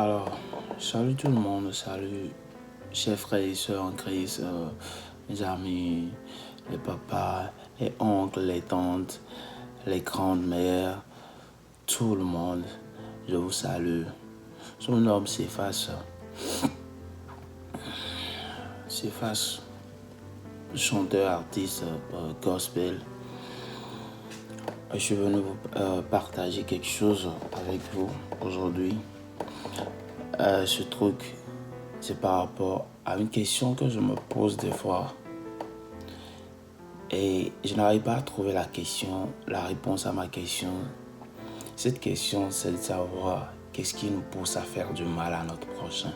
Alors, salut tout le monde, salut chers frères et sœurs en Christ, mes amis, les papas, les oncles, les tantes, les grandes mères, tout le monde, je vous salue. Son nom s'efface, chanteur, artiste, gospel. Je suis venu vous partager quelque chose avec vous aujourd'hui. Ce truc, c'est par rapport à une question que je me pose des fois. Et je n'arrive pas à trouver la réponse à ma question. Cette question, c'est de savoir qu'est-ce qui nous pousse à faire du mal à notre prochain.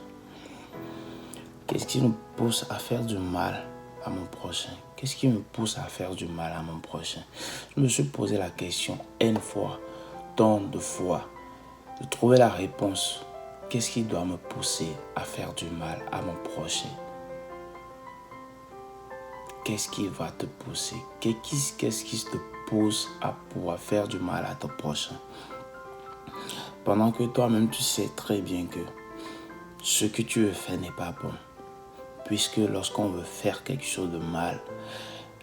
Qu'est-ce qui nous pousse à faire du mal à mon prochain? Qu'est-ce qui me pousse à faire du mal à mon prochain? Je me suis posé la question une fois, tant de fois, de trouver la réponse. Qu'est-ce qui doit me pousser à faire du mal à mon prochain? Qu'est-ce qui va te pousser? Qu'est-ce qui te pousse à pouvoir faire du mal à ton prochain? Pendant que toi-même tu sais très bien que ce que tu veux faire n'est pas bon. Puisque lorsqu'on veut faire quelque chose de mal,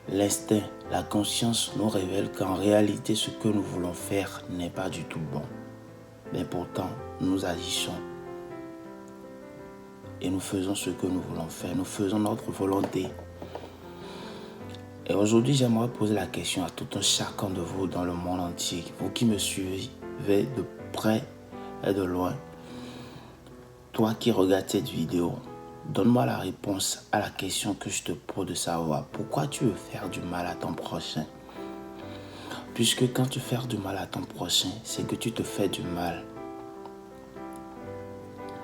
l'instinct, la conscience nous révèle qu'en réalité ce que nous voulons faire n'est pas du tout bon. Mais pourtant, nous agissons. Et nous faisons ce que nous voulons faire. Nous faisons notre volonté. Et aujourd'hui, j'aimerais poser la question à tout un chacun de vous dans le monde entier. Vous qui me suivez de près et de loin. Toi qui regardes cette vidéo, donne-moi la réponse à la question que je te pose de savoir. Pourquoi tu veux faire du mal à ton prochain? Puisque quand tu fais du mal à ton prochain, c'est que tu te fais du mal.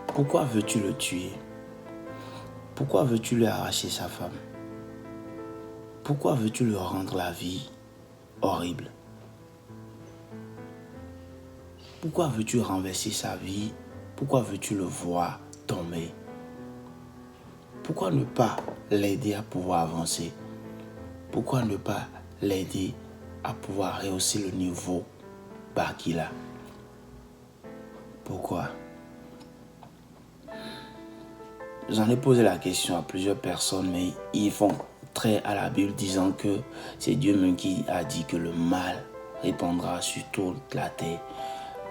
Pourquoi veux-tu le tuer? Pourquoi veux-tu lui arracher sa femme? Pourquoi veux-tu lui rendre la vie horrible? Pourquoi veux-tu renverser sa vie? Pourquoi veux-tu le voir tomber? Pourquoi ne pas l'aider à pouvoir avancer? Pourquoi ne pas l'aider à pouvoir rehausser le niveau bas qu'il a? Pourquoi? J'en ai posé la question à plusieurs personnes, mais ils font trait à la Bible disant que c'est Dieu même qui a dit que le mal répandra sur toute la terre.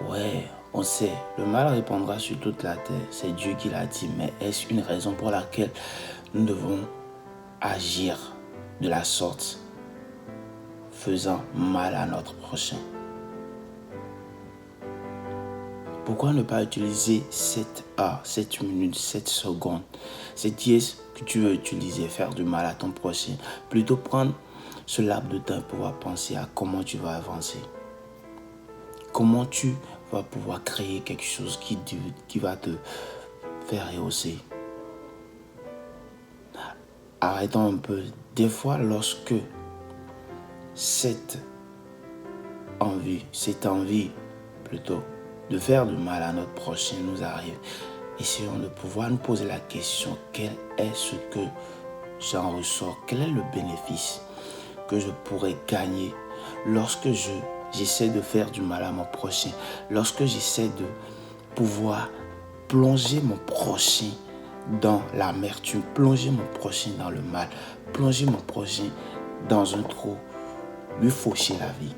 Ouais, on sait, le mal répandra sur toute la terre, c'est Dieu qui l'a dit, mais est-ce une raison pour laquelle nous devons agir de la sorte, faisant mal à notre prochain? Pourquoi ne pas utiliser 7 heures, 7 minutes, 7 secondes, cette dièse que tu veux utiliser, faire du mal à ton prochain, plutôt prendre ce laps de temps pour pouvoir penser à comment tu vas avancer. Comment tu vas pouvoir créer quelque chose qui va te faire rehausser. Arrêtons un peu. Des fois, lorsque cette envie plutôt, de faire du mal à notre prochain nous arrive, essayons de pouvoir nous poser la question, quel est ce que j'en ressors? Quel est le bénéfice que je pourrais gagner lorsque j'essaie de faire du mal à mon prochain, lorsque j'essaie de pouvoir plonger mon prochain dans l'amertume, plonger mon prochain dans le mal, plonger mon prochain dans un trou, lui faucher la vie.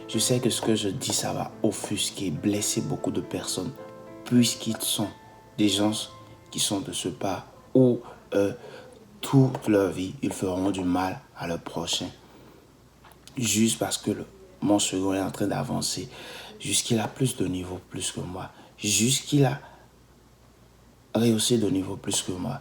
Je sais que ce que je dis, ça va offusquer, blesser beaucoup de personnes, puisqu'ils sont des gens qui sont de ce pas où toute leur vie, ils feront du mal à leur prochain. Juste parce que mon second est en train d'avancer, juste qu'il a plus de niveau plus que moi, juste qu'il a rehaussé de niveau plus que moi.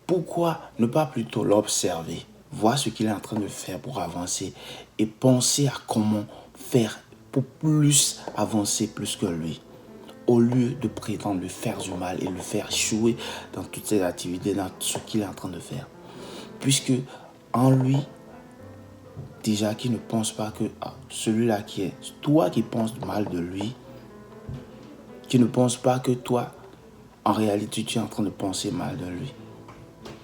Pourquoi ne pas plutôt l'observer, voir ce qu'il est en train de faire pour avancer et penser à comment faire pour plus avancer plus que lui, au lieu de prétendre lui faire du mal et le faire échouer dans toutes ses activités, dans ce qu'il est en train de faire. Puisque en lui, déjà qui ne pense pas que celui-là qui est toi qui penses mal de lui, qui ne pense pas que toi, en réalité, tu es en train de penser mal de lui.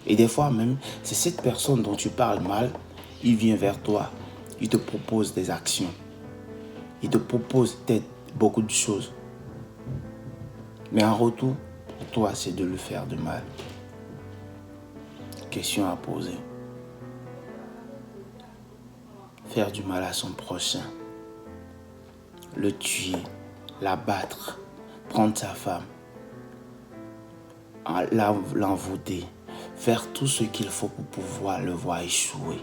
Et des fois même, c'est cette personne dont tu parles mal, il vient vers toi, il te propose des actions, il te propose peut-être beaucoup de choses. Mais en retour, pour toi, c'est de lui faire du mal. Question à poser. Faire du mal à son prochain. Le tuer, l'abattre, prendre sa femme, l'envoûter, faire tout ce qu'il faut pour pouvoir le voir échouer.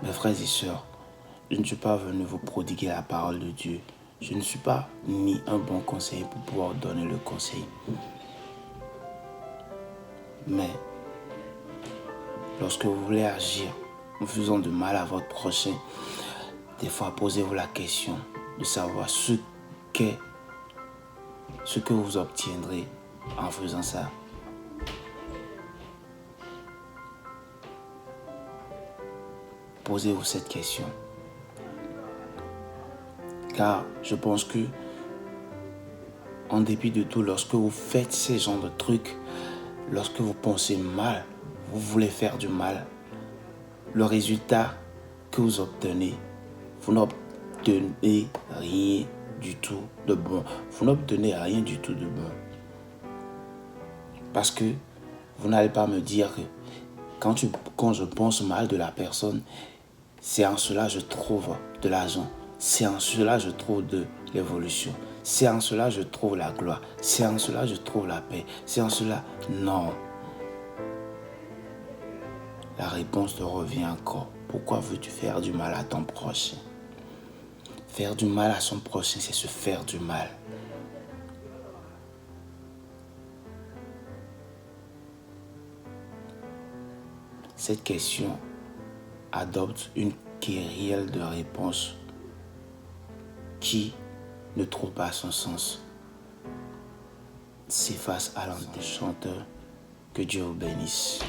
Mes frères et sœurs, je ne suis pas venu vous prodiguer la parole de Dieu. Je ne suis pas ni un bon conseiller pour pouvoir donner le conseil. Mais lorsque vous voulez agir en faisant de mal à votre prochain, des fois posez-vous la question de savoir ce que vous obtiendrez en faisant ça. Posez-vous cette question. Car je pense que, en dépit de tout, lorsque vous faites ce genre de trucs, lorsque vous pensez mal, vous voulez faire du mal, le résultat que vous obtenez, vous n'obtenez rien du tout de bon. Vous n'obtenez rien du tout de bon. Parce que vous n'allez pas me dire que quand je pense mal de la personne, c'est en cela que je trouve de l'argent. C'est en cela que je trouve de l'évolution. C'est en cela que je trouve la gloire. C'est en cela que je trouve la paix. C'est en cela... Non. La réponse te revient encore. Pourquoi veux-tu faire du mal à ton prochain? Faire du mal à son prochain, c'est se faire du mal. Cette question adopte une querelle de réponses qui ne trouve pas son sens. S'efface à l'un des chanteurs. Que Dieu vous bénisse.